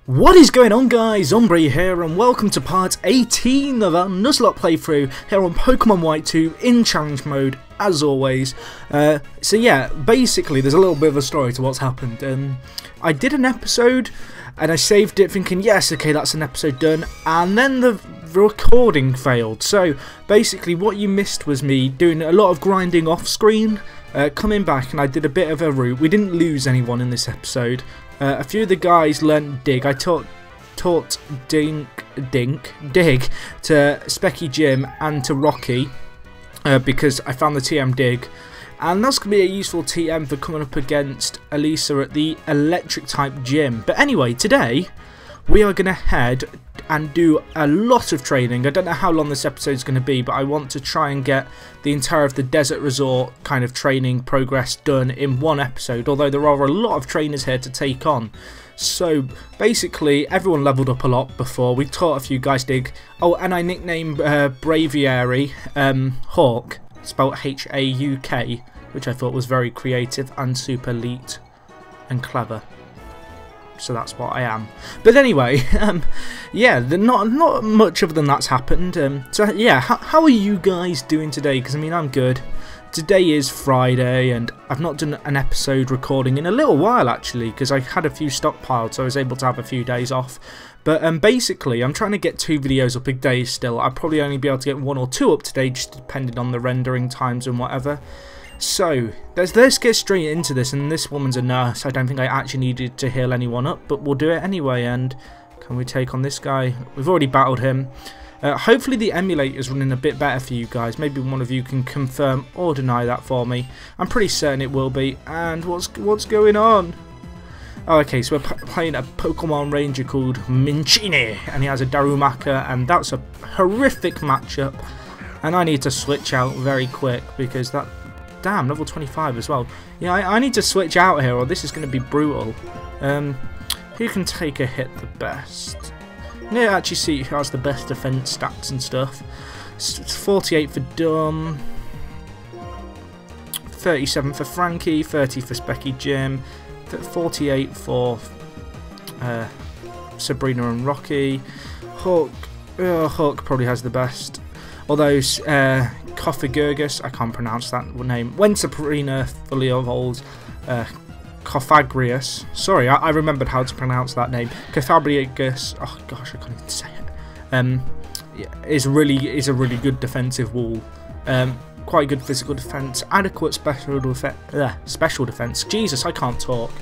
What is going on, guys? Umbre here, and welcome to part 18 of our Nuzlocke playthrough here on Pokemon White 2 in challenge mode, as always. So yeah, basically there's a little bit of a story to what's happened. I did an episode and I saved it thinking, yes, okay, that's an episode done, and then the recording failed. So basically what you missed was me doing a lot of grinding off screen, coming back, and I did a bit of a route. We didn't lose anyone in this episode. A few of the guys learnt Dig. I taught Dig to Specky Jim and to Rocky because I found the TM Dig, and that's going to be a useful TM for coming up against Elisa at the electric type gym. But anyway, today we are going to head and do a lot of training. I don't know how long this episode is going to be, but I want to try and get the entire of the desert resort kind of training progress done in one episode, although there are a lot of trainers here to take on. So basically everyone leveled up a lot before. We taught a few guys Dig. Oh, and I nicknamed Braviary Hawk, spelled H-A-U-K, which I thought was very creative and super elite and clever. So that's what I am. But anyway, yeah, not much other than that's happened. So yeah, how are you guys doing today? Because I mean, I'm good. Today is Friday, and I've not done an episode recording in a little while actually, because I had a few stockpiled, so I was able to have a few days off. But basically, I'm trying to get 2 videos up a day still. I'll probably only be able to get 1 or 2 up today, just depending on the rendering times and whatever. So, let's get straight into this, and this woman's a nurse. I don't think I actually needed to heal anyone up, but we'll do it anyway. And can we take on this guy? We've already battled him. Hopefully the emulator's running a bit better for you guys. Maybe one of you can confirm or deny that for me. I'm pretty certain it will be. And what's going on? Oh, okay, so we're playing a Pokemon Ranger called Minchini, and he has a Darumaka, and that's a horrific matchup. And I need to switch out very quick because that... Damn, level 25 as well. Yeah, I need to switch out here or this is going to be brutal. Who can take a hit the best? Yeah, actually see who has the best defense stats and stuff. It's 48 for Dumb, 37 for Frankie, 30 for Specky Jim, 48 for Sabrina and Rocky. Hawk probably has the best. Although Cophagurgus, I can't pronounce that name. When Sabrina fully evolves, Cophagrius. Sorry, I remembered how to pronounce that name. Cophagrius. Oh gosh, I can't even say it. Is a really good defensive wall. Quite good physical defense. Adequate special defense. Jesus, I can't talk.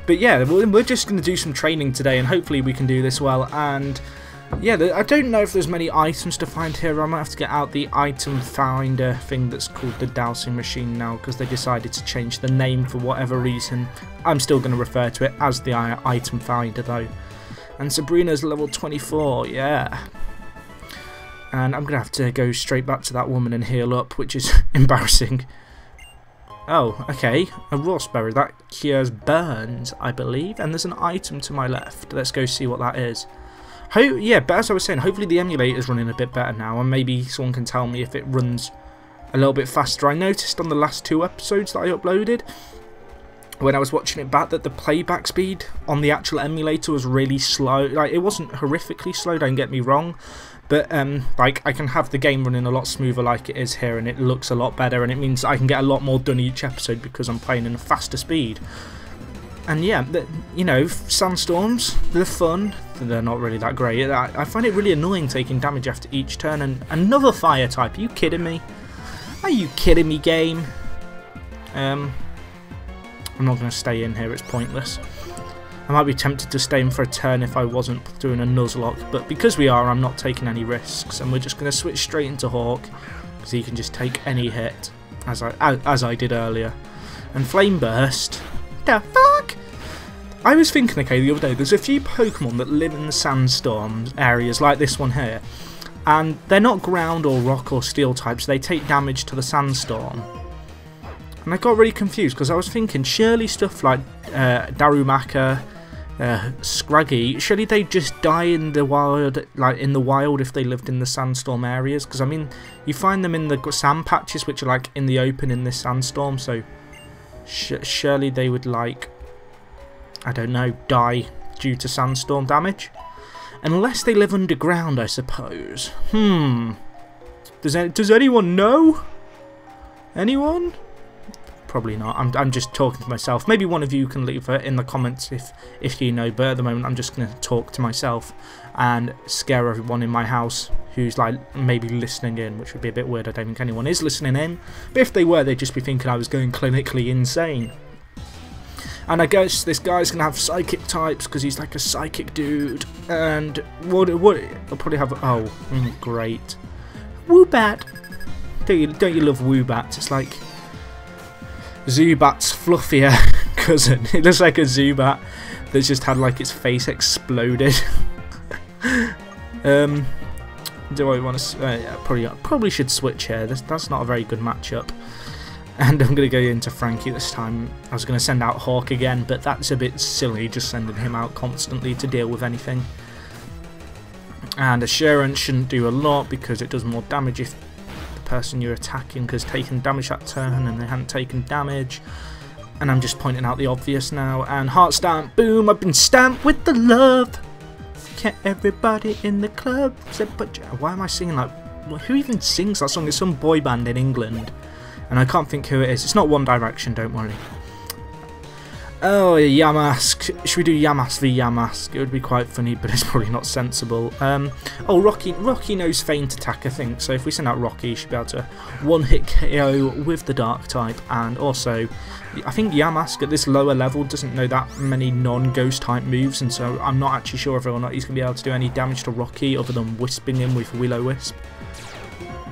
But yeah, we're just going to do some training today, and hopefully we can do this well. And yeah, I don't know if there's many items to find here. I might have to get out the item finder thing that's called the dowsing machine now, because they decided to change the name for whatever reason. I'm still going to refer to it as the item finder though. And Sabrina's level 24, yeah. And I'm going to have to go straight back to that woman and heal up, which is embarrassing. Oh, okay, a raspberry, that cures burns, I believe. And there's an item to my left. Let's go see what that is. Yeah, but as I was saying, hopefully the emulator's running a bit better now, and maybe someone can tell me if it runs a little bit faster. I noticed on the last 2 episodes that I uploaded, when I was watching it back, that the playback speed on the actual emulator was really slow. Like, it wasn't horrifically slow, don't get me wrong, but like, I can have the game running a lot smoother like it is here, and it looks a lot better, and it means I can get a lot more done each episode because I'm playing in a faster speed. And yeah, you know, sandstorms, they're fun. They're not really that great. I find it really annoying taking damage after each turn. And another fire type. Are you kidding me? Are you kidding me, game? I'm not going to stay in here. It's pointless. I might be tempted to stay in for a turn if I wasn't doing a Nuzlocke. But because we are, I'm not taking any risks. And we're just going to switch straight into Hawk, because he can just take any hit, as I did earlier. And Flame Burst. The fuck? I was thinking, okay, the other day, there's a few Pokemon that live in the sandstorm areas like this one here, and they're not ground or rock or steel types, they take damage to the sandstorm. And I got really confused because I was thinking, surely stuff like Darumaka, Scraggy, surely they'd just die in the wild, if they lived in the sandstorm areas, because I mean, you find them in the sand patches which are like in the open in this sandstorm, so surely they would, like, I don't know, die due to sandstorm damage. Unless they live underground, I suppose. Does anyone know? Anyone? Probably not. I'm just talking to myself. Maybe one of you can leave it in the comments if you know, but at the moment I'm just going to talk to myself and scare everyone in my house who's like maybe listening in, which would be a bit weird. I don't think anyone is listening in, but if they were, they'd just be thinking I was going clinically insane. And I guess this guy's gonna have psychic types because he's like a psychic dude. And what he'll probably have. Oh, great, Woobat! Don't you love Woobats? It's like Zubat's fluffier cousin. It looks like a Zubat that's just had like its face exploded. Do I want to? Yeah, probably should switch here. That's not a very good matchup. And I'm going to go into Frankie this time. I was going to send out Hawk again, but that's a bit silly, just sending him out constantly to deal with anything. And Assurance shouldn't do a lot because it does more damage if the person you're attacking has taken damage that turn and they hadn't taken damage. And I'm just pointing out the obvious now. And Heart Stamp, boom, I've been stamped with the love. Can't everybody in the club? Why am I singing like... Who even sings that song? It's some boy band in England. And I can't think who it is. It's not One Direction, don't worry. Oh, Yamask. Should we do Yamask v Yamask? It would be quite funny, but it's probably not sensible. Oh, Rocky knows Feint Attack, I think. So if we send out Rocky, he should be able to one-hit KO with the Dark type. And also, I think Yamask at this lower level doesn't know that many non-Ghost type moves. And so I'm not actually sure whether or not he's going to be able to do any damage to Rocky other than Wisping him with Will-O-Wisp.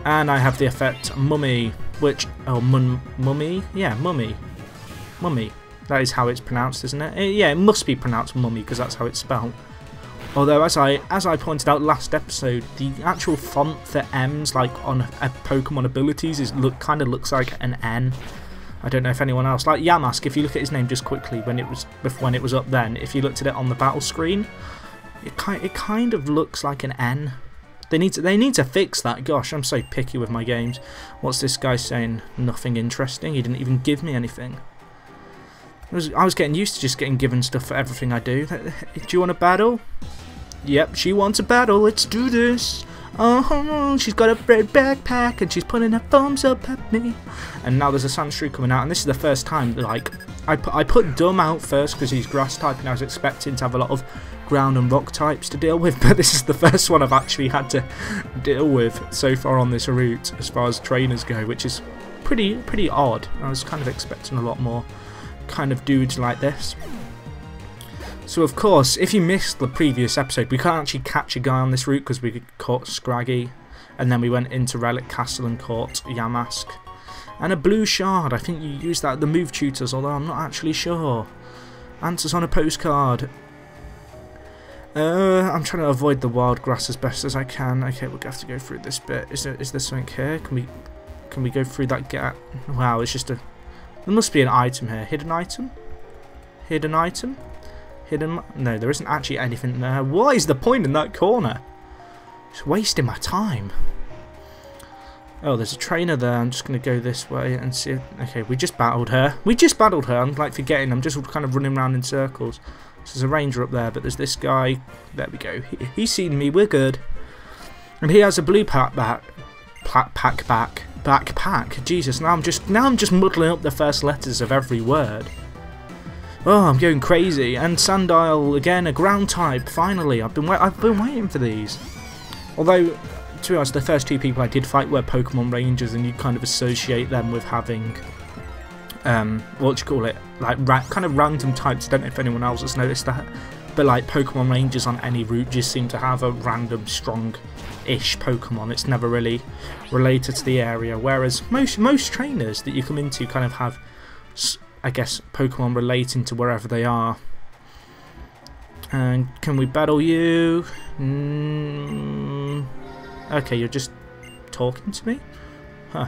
And I have the effect Mummy. Which, oh, Mummy? Yeah, Mummy. Mummy. That is how it's pronounced, isn't it? Yeah, it must be pronounced Mummy, because that's how it's spelled. Although, as I pointed out last episode, the actual font for M's, like on Pokemon abilities, kind of looks like an N. I don't know if anyone else... Like Yamask, if you look at his name just quickly, when it was up then, if you looked at it on the battle screen, it kind of looks like an N. They need to fix that. Gosh, I'm so picky with my games. What's this guy saying? Nothing interesting. He didn't even give me anything. I was getting used to just getting given stuff for everything I do. Do you want a battle? Yep, she wants a battle. Let's do this. Oh, she's got a red backpack and she's putting her thumbs up at me. And now there's a Sandshrew coming out, and this is the first time that, like, I put Dumb out first because he's grass type, and I was expecting to have a lot of ground and rock types to deal with, but this is the first one I've actually had to deal with so far on this route as far as trainers go, which is pretty odd. I was kind of expecting a lot more kind of dudes like this. So of course, if you missed the previous episode, we can't actually catch a guy on this route because we caught Scraggy, and then we went into Relic Castle and caught Yamask. And a blue shard, I think you use that at the move tutors, although I'm not actually sure. Answers on a postcard. I'm trying to avoid the wild grass as best as I can. Okay, we're going to have to go through this bit. Is there something here? Can we go through that gap? Wow, it's just a... There must be an item here. Hidden item? Hidden item? Hidden... No, there isn't actually anything there. What is the point in that corner? It's wasting my time. Oh, there's a trainer there. I'm just going to go this way and see... Okay, we just battled her. I'm like forgetting. I'm just kind of running around in circles. There's a ranger up there, but there's this guy. There we go. He's seen me. We're good. And he has a blue backpack. Jesus, now I'm just muddling up the first letters of every word. Oh, I'm going crazy. And Sandile again, a ground type. Finally, I've been waiting for these. Although, to be honest, the first two people I did fight were Pokemon Rangers, and you kind of associate them with having, what do you call it? Like kind of random types. I don't know if anyone else has noticed that, but like Pokemon Rangers on any route just seem to have a random strong-ish Pokemon. It's never really related to the area. Whereas most trainers that you come into kind of have, I guess, Pokemon relating to wherever they are. And can we battle you? Okay, you're just talking to me? Huh.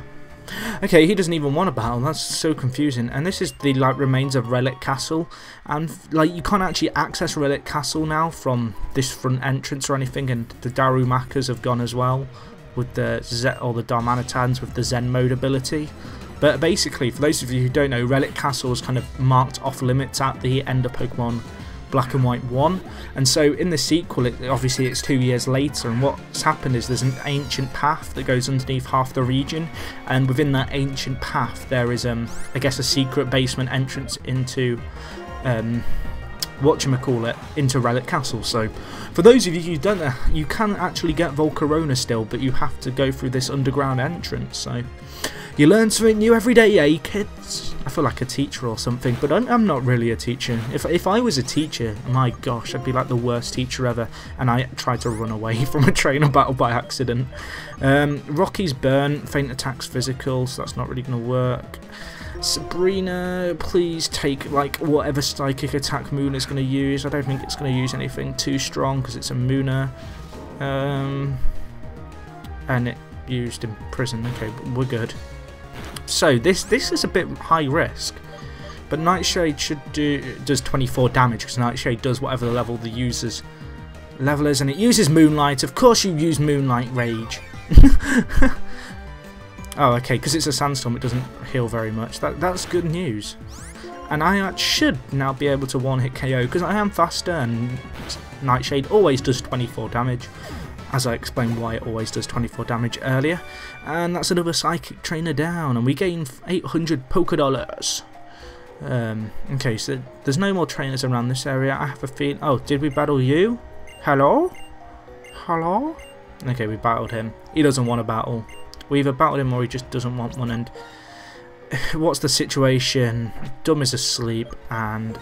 Okay, he doesn't even want to battle. That's so confusing. And this is the like remains of Relic Castle, and like you can't actually access Relic Castle now from this front entrance or anything. And the Darumakas have gone as well with the the Darmanitans with the Zen mode ability. But basically, for those of you who don't know, Relic Castle is kind of marked off limits at the end of Pokemon Black and White 1, and so in the sequel, obviously it's 2 years later, and what's happened is there's an ancient path that goes underneath half the region, and within that ancient path there is, I guess, a secret basement entrance into, into Relic Castle. So for those of you who don't know, you can actually get Volcarona still, but you have to go through this underground entrance, so you learn something new every day, eh, kids? I feel like a teacher or something, but I'm not really a teacher. If I was a teacher, my gosh, I'd be like the worst teacher ever, and I tried to run away from a trainer battle by accident. Rocky's burn, faint attacks physical, so that's not really going to work. Sabrina, please take like whatever psychic attack Moona is going to use. I don't think it's going to use anything too strong because it's a Moona. And it used Imprison. Okay, but we're good. So this is a bit high risk, but Nightshade does 24 damage because Nightshade does whatever the level the user's level is, and it uses Moonlight. Of course you use Moonlight Rage. Oh, okay, because it's a sandstorm, it doesn't heal very much. That's good news. And I should now be able to one-hit KO because I am faster, and Nightshade always does 24 damage. As I explained why it always does 24 damage earlier. And that's another Psychic Trainer down, and we gain 800 Poké Dollars. Okay, so there's no more trainers around this area. I have a feeling... Oh, did we battle you? Hello? Hello? Okay, we battled him. He doesn't want a battle. We either battled him or he just doesn't want one, and... What's the situation? Dumb is asleep, and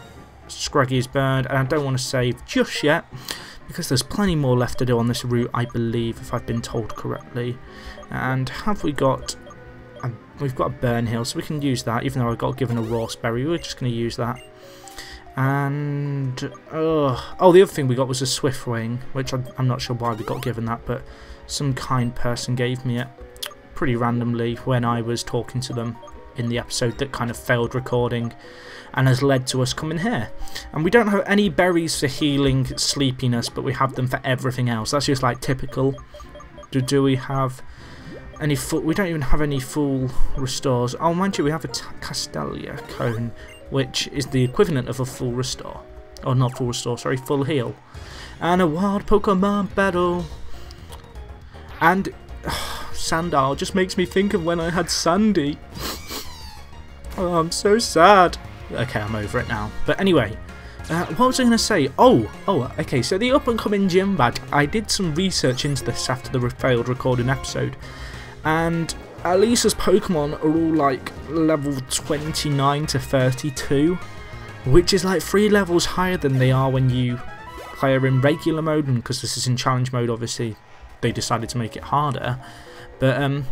Scraggy is burned, and I don't want to save just yet, because there's plenty more left to do on this route, I believe, if I've been told correctly. And have we got... we've got a burn heal, so we can use that, even though I got given a Rawsberry. We're just going to use that. And... oh, the other thing we got was a Swift Wing, which I'm not sure why we got given that, but some kind person gave me it pretty randomly when I was talking to them in the episode that kind of failed recording, and has led to us coming here. And we don't have any berries for healing sleepiness, but we have them for everything else. That's just like typical. Do we have any full... We don't even have any full restores. Oh, mind you, we have a Castelia cone, which is the equivalent of a full restore. Or not full restore, sorry, full heal. And a wild Pokemon battle. And Sandile just makes me think of when I had Sandy. Oh, I'm so sad. Okay, I'm over it now. But anyway, what was I going to say? Oh, okay, so the up-and-coming gym badge. I did some research into this after the failed recording episode, and Alisa's Pokemon are all like level 29 to 32, which is like 3 levels higher than they are when you play her in regular mode, and because this is in challenge mode, obviously, they decided to make it harder. But,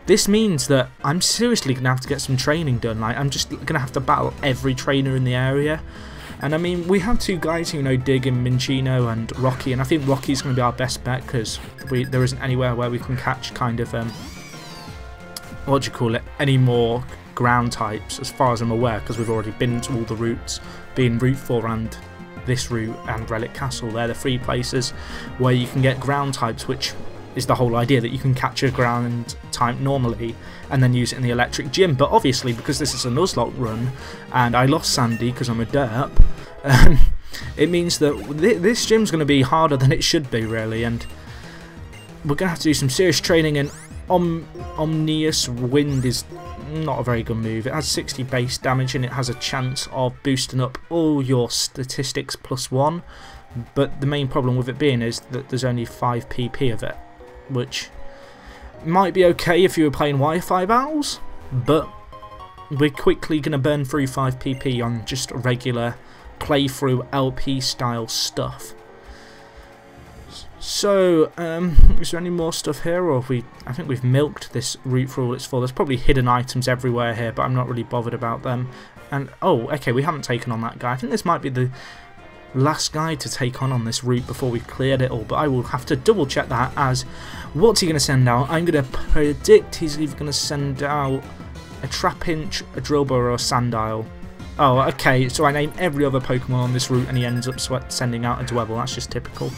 this means that I'm seriously going to have to get some training done. Like, I'm just going to have to battle every trainer in the area. And I mean, we have 2 guys who know Dig and Minchino and Rocky, and I think Rocky's going to be our best bet because there isn't anywhere where we can catch kind of, any more ground types as far as I'm aware, because we've already been to all the routes, being Route 4 and this route and Relic Castle. They're the 3 places where you can get ground types, which is the whole idea, that you can catch a ground type normally and then use it in the electric gym. But obviously, because this is a Nuzlocke run and I lost Sandy because I'm a derp, it means that this gym's going to be harder than it should be, really, and we're going to have to do some serious training. And Omnious Wind is not a very good move. It has 60 base damage and it has a chance of boosting up all your statistics +1, but the main problem with it being is that there's only 5 PP of it, which might be okay if you were playing Wi-Fi battles, but we're quickly going to burn through 5 PP on just regular playthrough LP style stuff. So, is there any more stuff here, or I think we've milked this route for all it's for. There's probably hidden items everywhere here, but I'm not really bothered about them. And, oh, okay, we haven't taken on that guy. I think this might be the last guy to take on this route before we've cleared it all, but I will have to double check that. As what's he going to send out? I'm going to predict he's either going to send out a Trapinch, a Drillbur, or a Sandile. Oh, okay, so I name every other Pokemon on this route and he ends up sending out a Dwebble. That's just typical.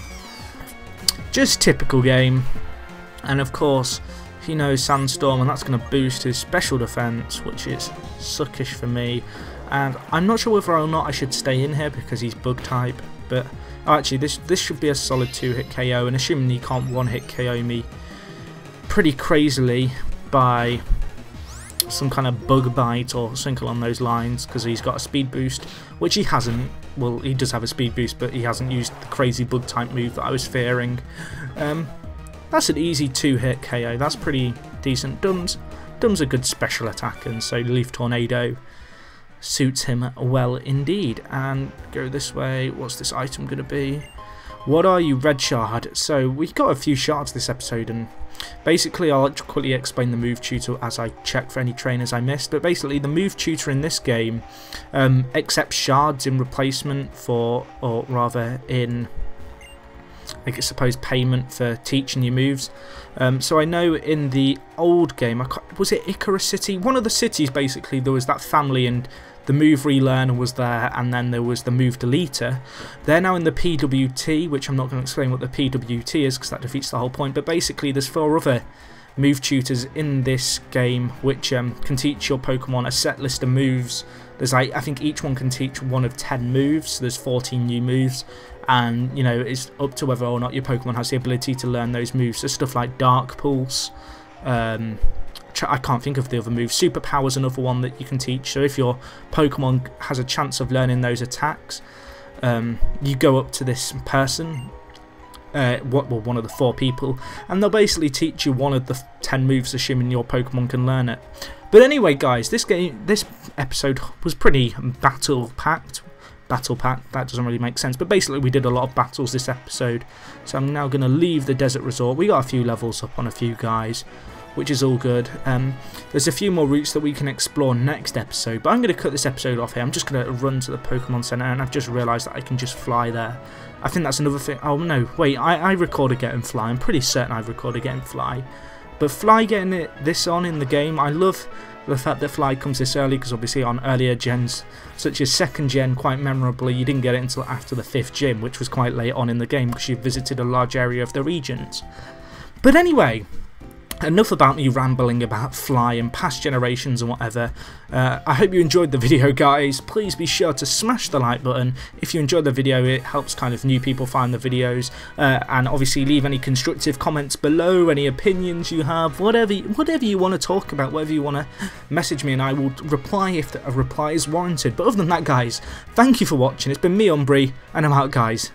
Just typical game. And of course, he knows Sandstorm, and that's going to boost his special defense, which is suckish for me. And I'm not sure whether or not I should stay in here because he's bug type. But actually, this should be a solid 2-hit KO, and assuming he can't 1-hit KO me pretty crazily by some kind of bug bite or something along those lines, because he's got a speed boost, which he hasn't. Well, he does have a speed boost, but he hasn't used the crazy bug type move that I was fearing. That's an easy 2-hit KO. That's pretty decent. Dum's a good special attacker, and so Leaf Tornado suits him well indeed. And go this way. What's this item going to be? What are you, Red Shard? So we got a few shards this episode, and basically I'll quickly explain the move tutor as I check for any trainers I missed. But basically the move tutor in this game accepts shards in replacement for, or rather in, I suppose, payment for teaching you moves. So I know in the old game, was it Icarus City? One of the cities, basically, there was that family, and the move relearner was there, and then there was the move deleter. They're now in the PWT, which I'm not going to explain what the PWT is because that defeats the whole point. But basically there's 4 other move tutors in this game which can teach your Pokemon a set list of moves. There's I think each one can teach one of 10 moves, so there's 14 new moves, and you know, it's up to whether or not your Pokemon has the ability to learn those moves. So stuff like Dark Pulse, I can't think of the other moves. Superpower is another one that you can teach. So if your Pokemon has a chance of learning those attacks, you go up to this person, one of the 4 people, and they'll basically teach you one of the 10 moves, assuming your Pokemon can learn it. But anyway, guys, this episode was pretty battle-packed. That doesn't really make sense, but basically we did a lot of battles this episode. So I'm now going to leave the desert resort. We got a few levels up on a few guys, which is all good. There's a few more routes that we can explore next episode, but I'm going to cut this episode off here. I'm just going to run to the Pokemon Center, and I've just realised that I can just fly there. I think that's another thing. Oh no, wait, I recorded getting fly. I'm pretty certain I've recorded getting fly. But fly getting this on in the game, I love the fact that fly comes this early, because obviously on earlier gens, such as 2nd gen, quite memorably, you didn't get it until after the 5th gym, which was quite late on in the game because you visited a large area of the regions. But anyway, enough about me rambling about fly and past generations and whatever. I hope you enjoyed the video, guys. Please be sure to smash the like button. If you enjoyed the video, it helps kind of new people find the videos. And obviously leave any constructive comments below, any opinions you have, whatever you want to talk about, whatever you want to message me, and I will reply if a reply is warranted. But other than that, guys, thank you for watching. It's been me, Umbre, and I'm out, guys.